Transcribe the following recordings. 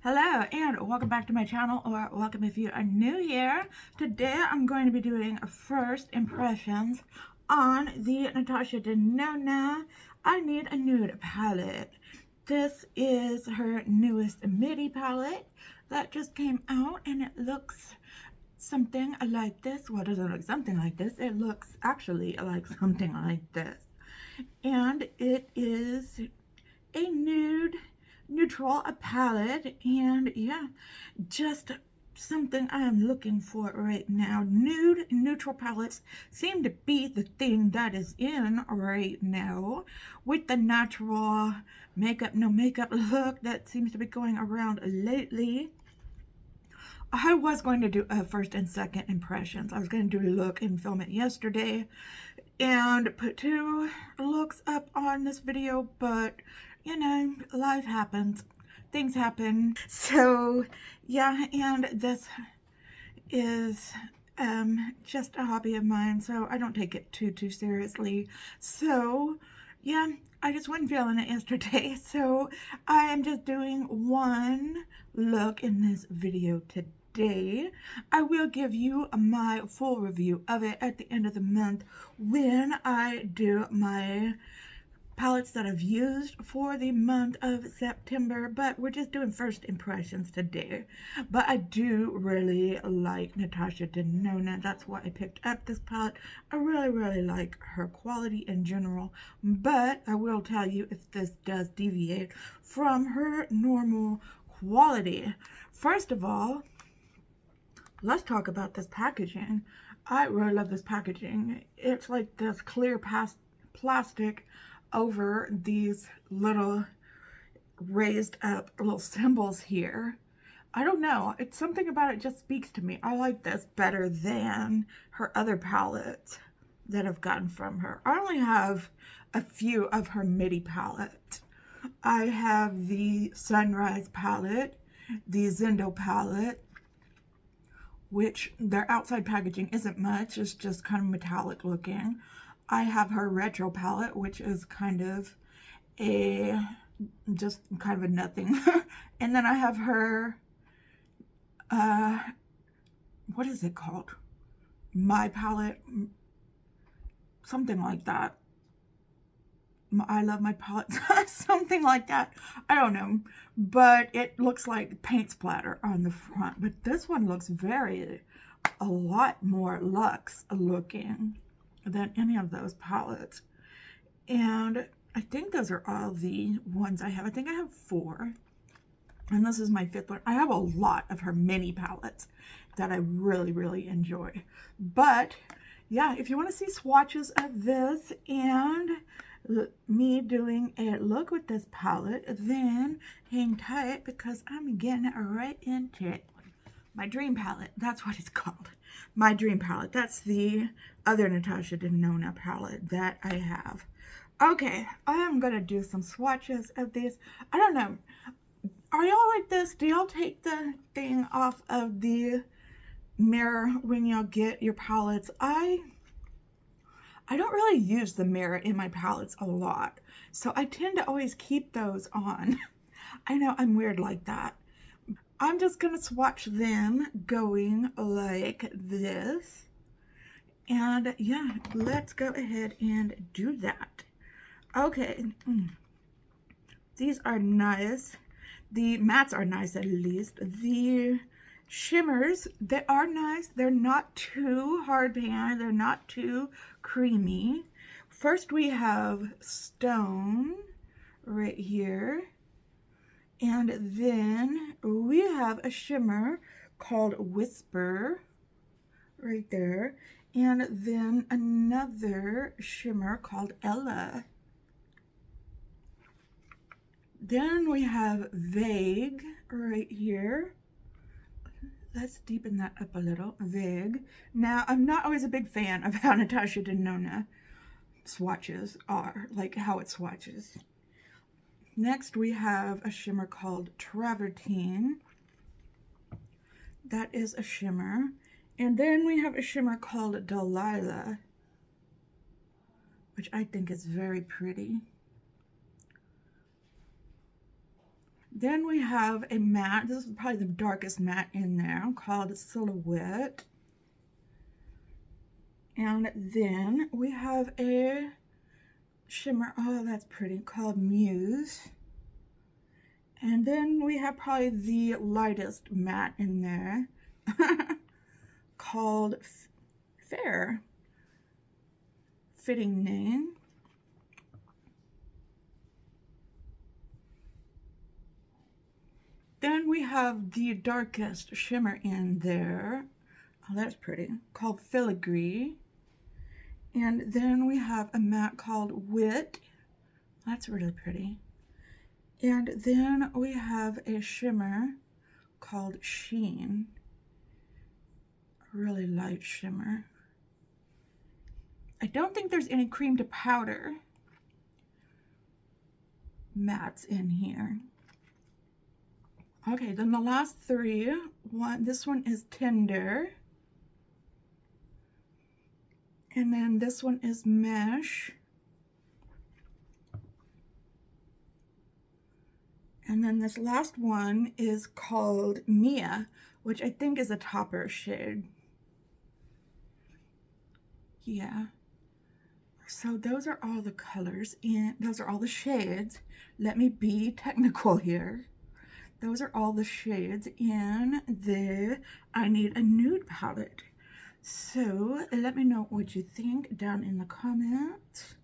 Hello and welcome back to my channel, or welcome if you are new here. Today I'm going to be doing first impressions on the Natasha Denona I Need a Nude palette. This is her newest midi palette that just came out, and it looks something like this. Well, it doesn't look something like this. It looks actually like something like this. And it is a neutral palette, and yeah, just something I am looking for right now. Nude neutral palettes seem to be the thing that is in right now, with the natural makeup no makeup look that seems to be going around lately. I was going to do a first and second impressions. I was going to do a look and film it yesterday and put two looks up on this video, but you know, life happens, things happen. So yeah, and this is just a hobby of mine, so I don't take it too seriously. So yeah, I just wasn't feeling it yesterday, so I am just doing one look in this video today. I will give you my full review of it at the end of the month when I do my palettes that I've used for the month of September, but we're just doing first impressions today. But I do really like Natasha Denona. That's why I picked up this palette. I really like her quality in general, but I will tell you if this does deviate from her normal quality. First of all, let's talk about this packaging. I really love this packaging. It's like this clear plastic over these little raised up little symbols here. I don't know, it's something about it just speaks to me. I like this better than her other palettes that I've gotten from her. I only have a few of her midi palettes. I have the Sunrise palette, the Zendo palette, which their outside packaging isn't much, it's just kind of metallic looking. I have her retro palette, which is kind of just kind of a nothing. And then I have her, what is it called? My palette, something like that. I love my palette, something like that. I don't know, but it looks like paint splatter on the front. But this one looks a lot more luxe looking than any of those palettes. And I think those are all the ones I have. I think I have 4, and this is my 5th one. I have a lot of her mini palettes that I really enjoy. But yeah, if you want to see swatches of this and me doing a look with this palette, then hang tight because I'm getting right into it. My dream palette, that's what it's called. My dream palette. That's the other Natasha Denona palette that I have. Okay, I am going to do some swatches of these. I don't know. Are y'all like this? Do y'all take the thing off of the mirror when y'all get your palettes? I don't really use the mirror in my palettes a lot, so I tend to always keep those on. I know I'm weird like that. I'm just going to swatch them going like this. And yeah, let's go ahead and do that. Okay. These are nice. The mattes are nice, at least. The shimmers, they are nice. They're not too hard pan. They're not too creamy. First we have Stone right here. And then we have a shimmer called Whisper right there. And then another shimmer called Ella. Then we have Vague right here. Let's deepen that up a little. Vague. Now, I'm not always a big fan of how Natasha Denona swatches are, like how it swatches. Next, we have a shimmer called Travertine. That is a shimmer. And then we have a shimmer called Delilah, which I think is very pretty. Then we have a matte. This is probably the darkest matte in there, called Silhouette. And then we have a shimmer, oh that's pretty, called Muse. And then we have probably the lightest matte in there, called Fair. Fitting name. Then we have the darkest shimmer in there. Oh, that's pretty. Called Filigree. And then we have a matte called Wit. That's really pretty. And then we have a shimmer called Sheen. A really light shimmer. I don't think there's any cream to powder mattes in here. Okay, then the last three, this one is Tender. And then this one is Mesh. And then this last one is called Mia, which I think is a topper shade. Yeah. So those are all the colors, and those are all the shades. Let me be technical here. Those are all the shades in the I Need a Nude palette. So let me know what you think down in the comments.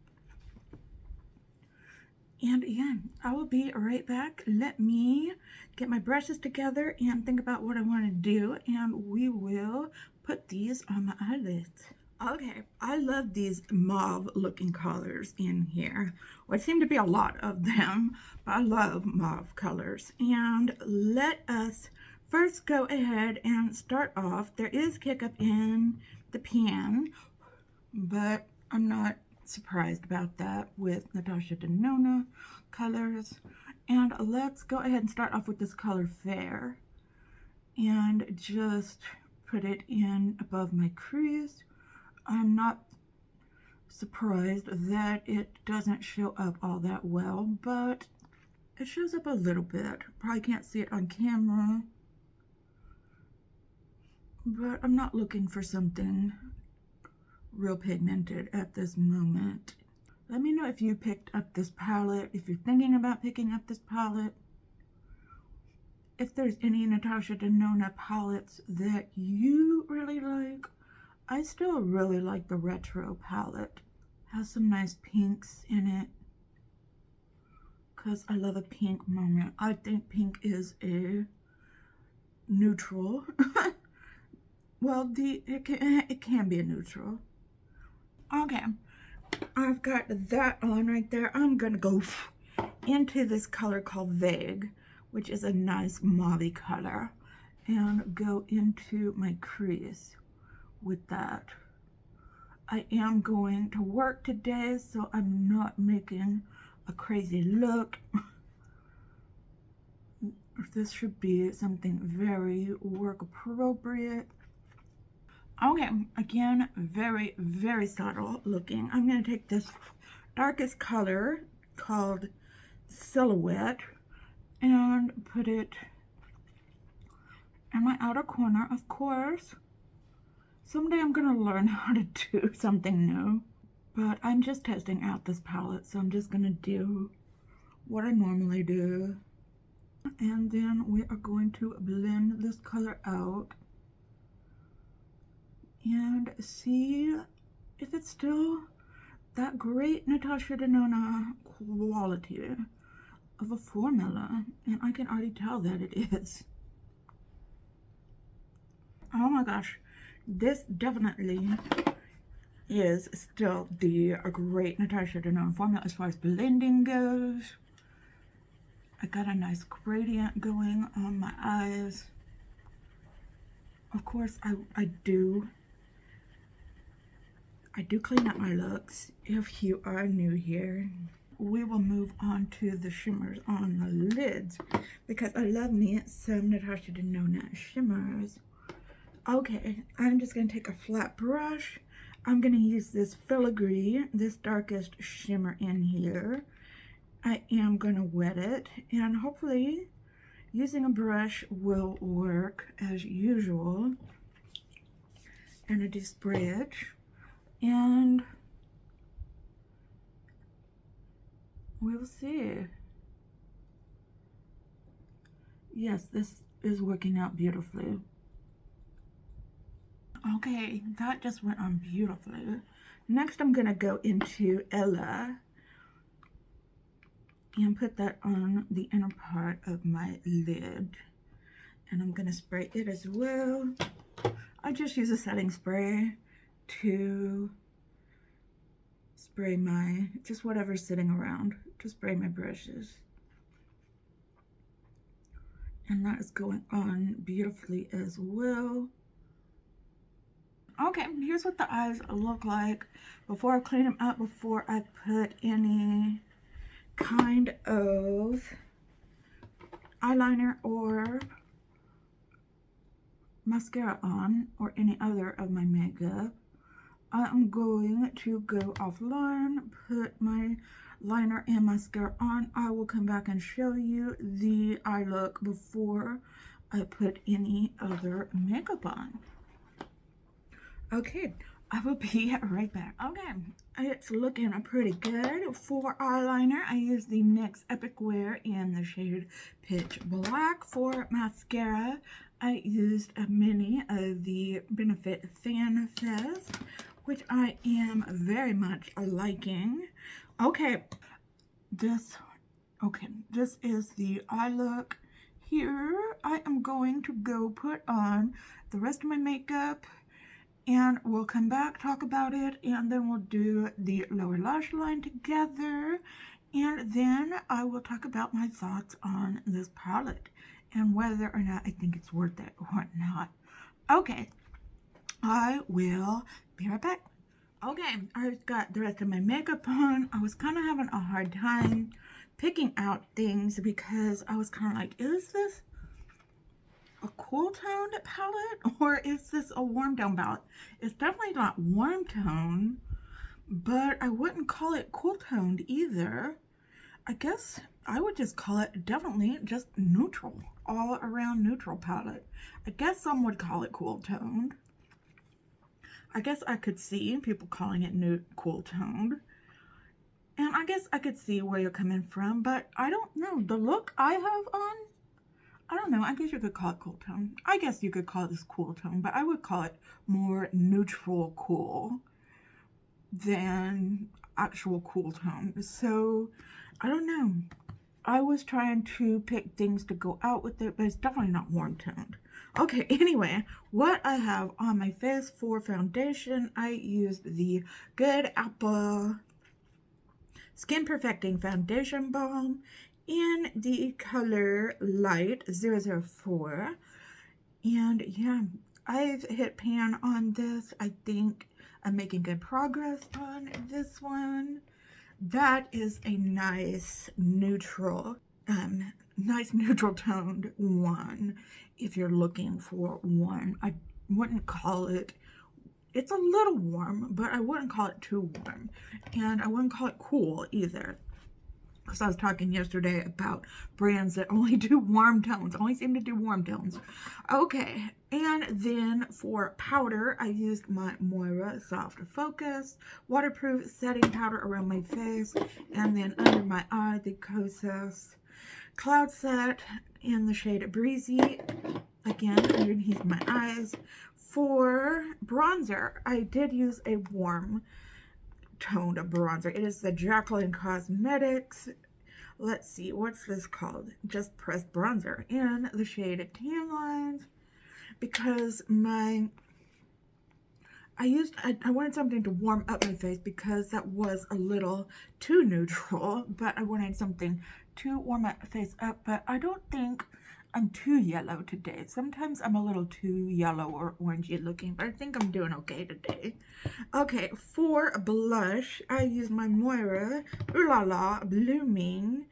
And again, I will be right back. Let me get my brushes together and think about what I want to do, and we will put these on my eyelids. Okay, I love these mauve looking colors in here. Well, it seemed to be a lot of them, but I love mauve colors. And let us first go ahead and start off. There is kick-up in the pan, but I'm not surprised about that with Natasha Denona colors. And let's go ahead and start off with this color Fair and just put it in above my crease. I'm not surprised that it doesn't show up all that well, but it shows up a little bit. Probably can't see it on camera, but I'm not looking for something real pigmented at this moment. Let me know if you picked up this palette, if you're thinking about picking up this palette, if there's any Natasha Denona palettes that you really like. I still really like the retro palette. Has some nice pinks in it, because I love a pink moment. I think pink is a neutral. Well, it can be a neutral. Okay, I've got that on right there. I'm gonna go into this color called Vague, which is a nice mauve color, and go into my crease with that. I am going to work today, so I'm not making a crazy look. This should be something very work appropriate. Okay, again, very, very subtle looking. I'm going to take this darkest color called Silhouette and put it in my outer corner, of course. Someday I'm going to learn how to do something new, but I'm just testing out this palette, so I'm just going to do what I normally do. And then we are going to blend this color out and see if it's still that great Natasha Denona quality of a formula, and I can already tell that it is. Oh my gosh, this definitely is still the great Natasha Denona formula as far as blending goes. I got a nice gradient going on my eyes. Of course, I do clean up my looks. If you are new here, we will move on to the shimmers on the lids, because I love me some Natasha Denona shimmers. Okay, I'm just going to take a flat brush. I'm going to use this Filigree, this darkest shimmer in here. I am going to wet it, and hopefully using a brush will work as usual. And I just spray it, and we'll see. Yes, this is working out beautifully. Okay, that just went on beautifully. Next, I'm gonna go into Ella and put that on the inner part of my lid. And I'm gonna spray it as well. I just use a setting spray to spray my, just whatever's sitting around, to spray my brushes. And that is going on beautifully as well. Okay, here's what the eyes look like before I clean them up, before I put any kind of eyeliner or mascara on, or any other of my makeup. I'm going to go offline, put my liner and mascara on. I will come back and show you the eye look before I put any other makeup on. Okay, I will be right back. Okay, it's looking pretty good. For eyeliner, I use the NYX Epic Wear in the shade Pitch Black. For mascara, I used a mini of the Benefit Fan Fest, which I am very much liking. Okay, this is the eye look. Here, I am going to go put on the rest of my makeup, and we'll come back, talk about it, and then we'll do the lower lash line together, and then I will talk about my thoughts on this palette and whether or not I think it's worth it or not. Okay, I will be right back. Okay, I've got the rest of my makeup on. I was kind of having a hard time picking out things because I was kind of like, is this a cool toned palette or is this a warm tone palette? It's definitely not warm tone, but I wouldn't call it cool toned either. I guess I would just call it definitely just neutral, all around neutral palette. I guess some would call it cool toned. I guess I could see people calling it cool toned. And I guess I could see where you're coming from, but I don't know. The look I have on, I don't know, I guess you could call it cool tone. I guess you could call this cool tone, but I would call it more neutral cool than actual cool tone. So, I don't know. I was trying to pick things to go out with it, but it's definitely not warm toned. Okay, anyway, what I have on my face for foundation, I used the Good Apple Skin Perfecting Foundation Balm in the color Light 004. And yeah, I've hit pan on this. I think I'm making good progress on this one. That is a nice neutral toned one. If you're looking for one, I wouldn't call it, it's a little warm, but I wouldn't call it too warm. And I wouldn't call it cool either. Because I was talking yesterday about brands that only do warm tones, only seem to do warm tones. Okay, and then for powder, I used my Moira Soft Focus waterproof setting powder around my face, and then under my eye, the Kosas Cloud Set in the shade Breezy, again underneath my eyes. For bronzer, I did use a warm toned bronzer. It is the Jacqueline Cosmetics, let's see, what's this called? Just Pressed Bronzer in the shade Tan Lines, because I wanted something to warm up my face because that was a little too neutral, but I wanted something to warm my face up, but I don't think I'm too yellow today. Sometimes I'm a little too yellow or orangey looking, but I think I'm doing okay today. Okay, for blush, I use my Moira Ooh La La Blooming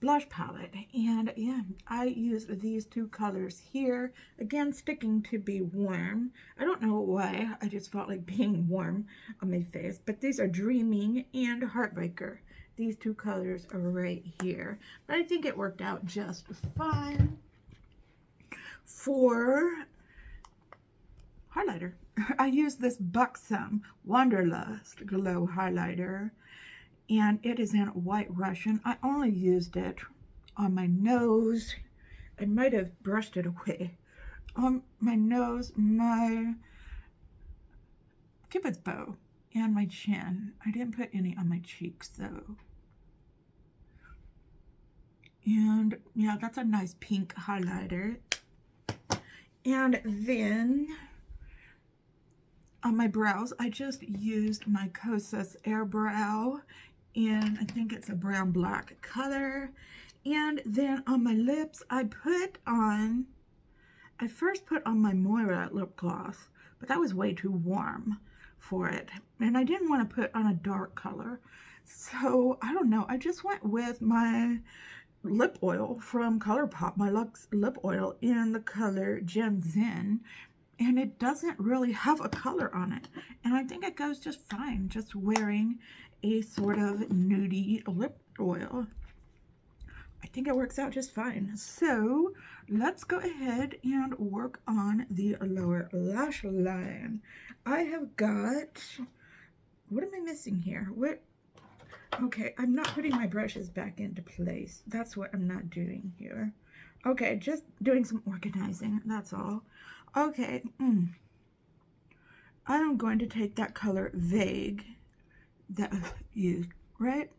blush palette, and yeah, I use these two colors here, again sticking to be warm. I don't know why, I just felt like being warm on my face, but these are Dreaming and Heartbreaker. these two colors are right here. But I think it worked out just fine for highlighter. I used this Buxom Wanderlust Glow highlighter, and it is in White Russian. I only used it on my nose. I might have brushed it away. On my nose, my Cupid's bow, and my chin. I didn't put any on my cheeks though. And yeah, that's a nice pink highlighter. And then on my brows, I just used my Kosas Air Brow, and I think it's a brown black color. And then on my lips, I first put on my Moira lip gloss, but that was way too warm for it. And I didn't want to put on a dark color. So, I don't know, I just went with my lip oil from ColourPop, my Luxe lip oil in the color Gen Zen. And it doesn't really have a color on it. And I think it goes just fine, just wearing a sort of nudie lip oil. I think it works out just fine. So let's go ahead and work on the lower lash line. I have got, what am I missing here? Okay, I'm not putting my brushes back into place. That's what I'm not doing here. Okay, just doing some organizing, that's all. Okay, I'm going to take that color Vague that I used, right?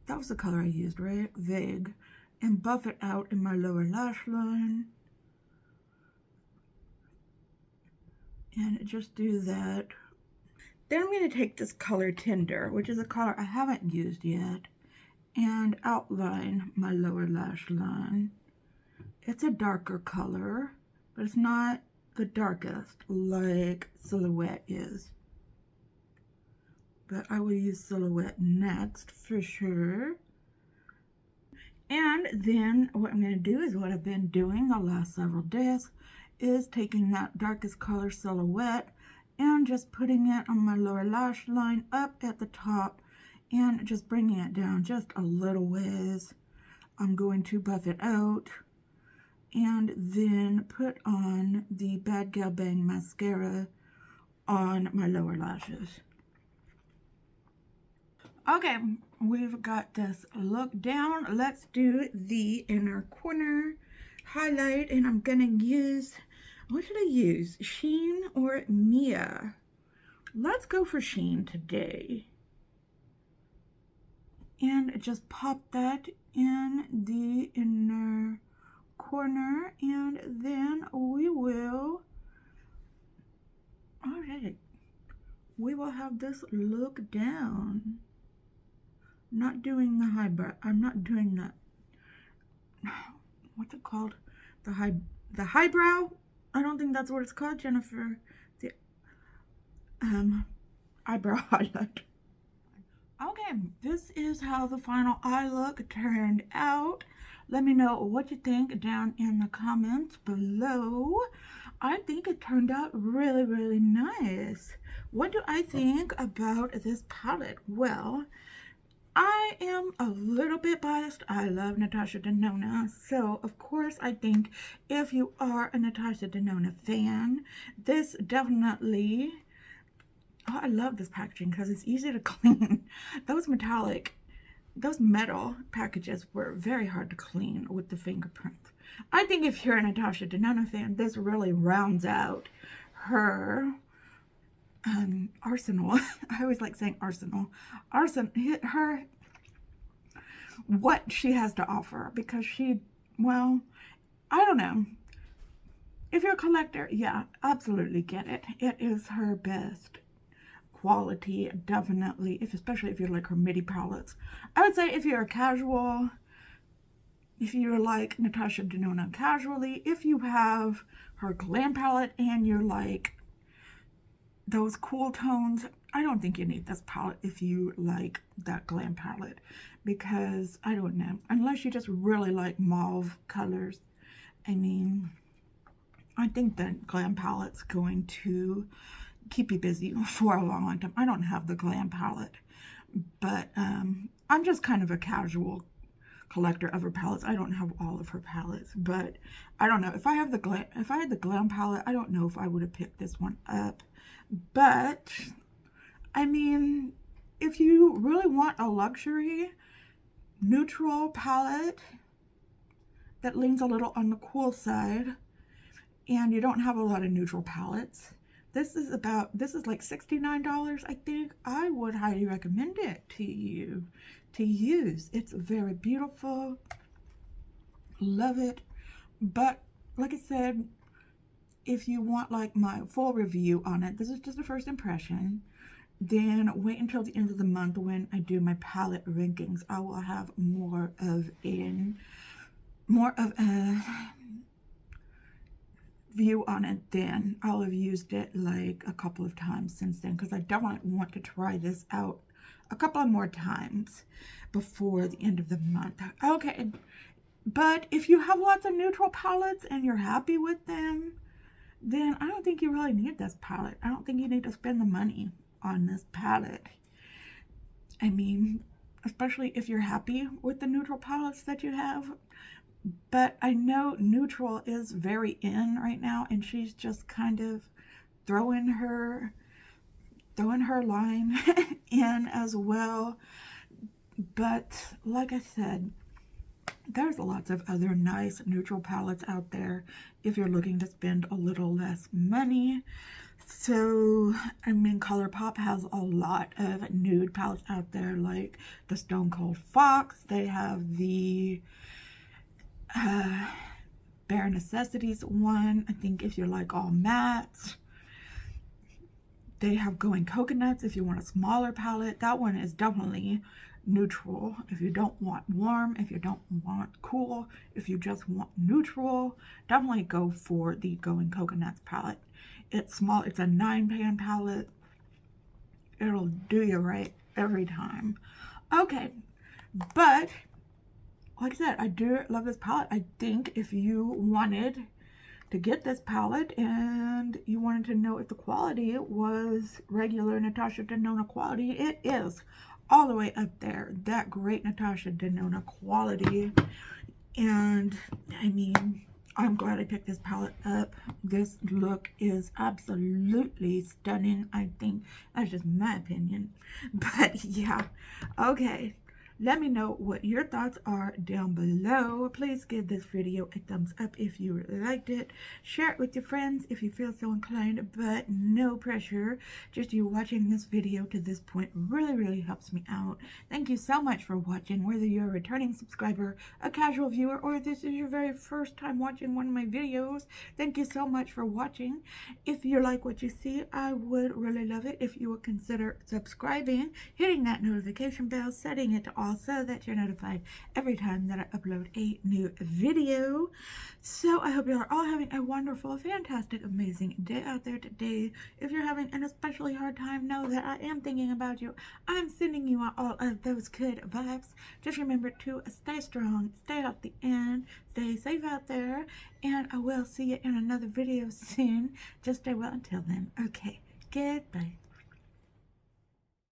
That was the color I used, right? Vague. And buff it out in my lower lash line. And just do that. Then I'm going to take this color Tinder, which is a color I haven't used yet, and outline my lower lash line. It's a darker color, but it's not the darkest like Silhouette is. But I will use Silhouette next for sure. And then what I'm going to do is what I've been doing the last several days is taking that darkest color Silhouette and just putting it on my lower lash line up at the top and just bringing it down just a little ways. I'm going to buff it out and then put on the Bad Gal Bang mascara on my lower lashes. Okay, we've got this look down. Let's do the inner corner highlight, and I'm gonna use, what should I use? Sheen or Mia? Let's go for Sheen today. And just pop that in the inner corner, and then we will, all right, we will have this look down. Not doing the highbrow. I'm not doing that. What's it called? The highbrow? I don't think that's what it's called, Jennifer. The eyebrow highlight. Okay, this is how the final eye look turned out. Let me know what you think down in the comments below. I think it turned out really, really nice. What do I think about this palette? Well, I am a little bit biased. I love Natasha Denona, so of course I think if you are a Natasha Denona fan, this definitely, oh, I love this packaging because it's easy to clean. Those metal packages were very hard to clean with the fingerprints. I think if you're a Natasha Denona fan, this really rounds out her arsenal. I always like saying arsenal. Her, what she has to offer, because she, well, I don't know. If you're a collector, yeah, absolutely get it. It is her best quality, definitely, especially if you like her MIDI palettes. I would say if you're a casual, if you're like Natasha Denona casually, if you have her glam palette and you're like those cool tones, I don't think you need this palette if you like that glam palette, because I don't know, unless you just really like mauve colors. I mean, I think that glam palette's going to keep you busy for a long, long time. I don't have the glam palette, but I'm just kind of a casual collector of her palettes. I don't have all of her palettes, but I don't know if I have if I had the glam palette, I don't know if I would have picked this one up. But I mean, if you really want a luxury neutral palette that leans a little on the cool side, and you don't have a lot of neutral palettes, this is like $69, I think. I would highly recommend it to you to use. It's very beautiful. Love it. But like I said, if you want like my full review on it, this is just a first impression. Then wait until the end of the month when I do my palette rankings. I will have more of a view on it then. I'll have used it like a couple of times since then, because I definitely want to try this out a couple of more times before the end of the month. Okay, but if you have lots of neutral palettes and you're happy with them, then I don't think you really need this palette. I don't think you need to spend the money on this palette. I mean, especially if you're happy with the neutral palettes that you have. But I know neutral is very in right now, and she's just kind of throwing her line in as well. But like I said, there's lots of other nice neutral palettes out there if you're looking to spend a little less money. So, I mean, ColourPop has a lot of nude palettes out there, like the Stone Cold Fox. They have the Bare Necessities one. I think if you're like all mattes. They have Going Coconuts if you want a smaller palette. That one is definitely neutral. If you don't want warm, if you don't want cool, if you just want neutral, definitely go for the Going Coconuts palette. It's small. It's a 9-pan palette. It'll do you right every time. Okay, but like I said, I do love this palette. I think if you wanted to get this palette and you wanted to know if the quality was regular Natasha Denona quality, it is all the way up there. That great Natasha Denona quality. And I mean, I'm glad I picked this palette up. This look is absolutely stunning. I think that's just my opinion. But yeah, okay. Let me know what your thoughts are down below. Please give this video a thumbs up if you liked it. Share it with your friends if you feel so inclined, but no pressure. Just you watching this video to this point really helps me out. Thank you so much for watching, whether you're a returning subscriber, a casual viewer, or this is your very first time watching one of my videos. Thank you so much for watching. If you like what you see, I would really love it if you would consider subscribing, hitting that notification bell, setting it to all so that you're notified every time that I upload a new video. So I hope you are all having a wonderful, fantastic, amazing day out there today. If you're having an especially hard time, know that I am thinking about you. I'm sending you out all of those good vibes. Just remember to stay strong, stay healthy, and stay safe out there. And I will see you in another video soon. Just stay well until then. Okay, goodbye.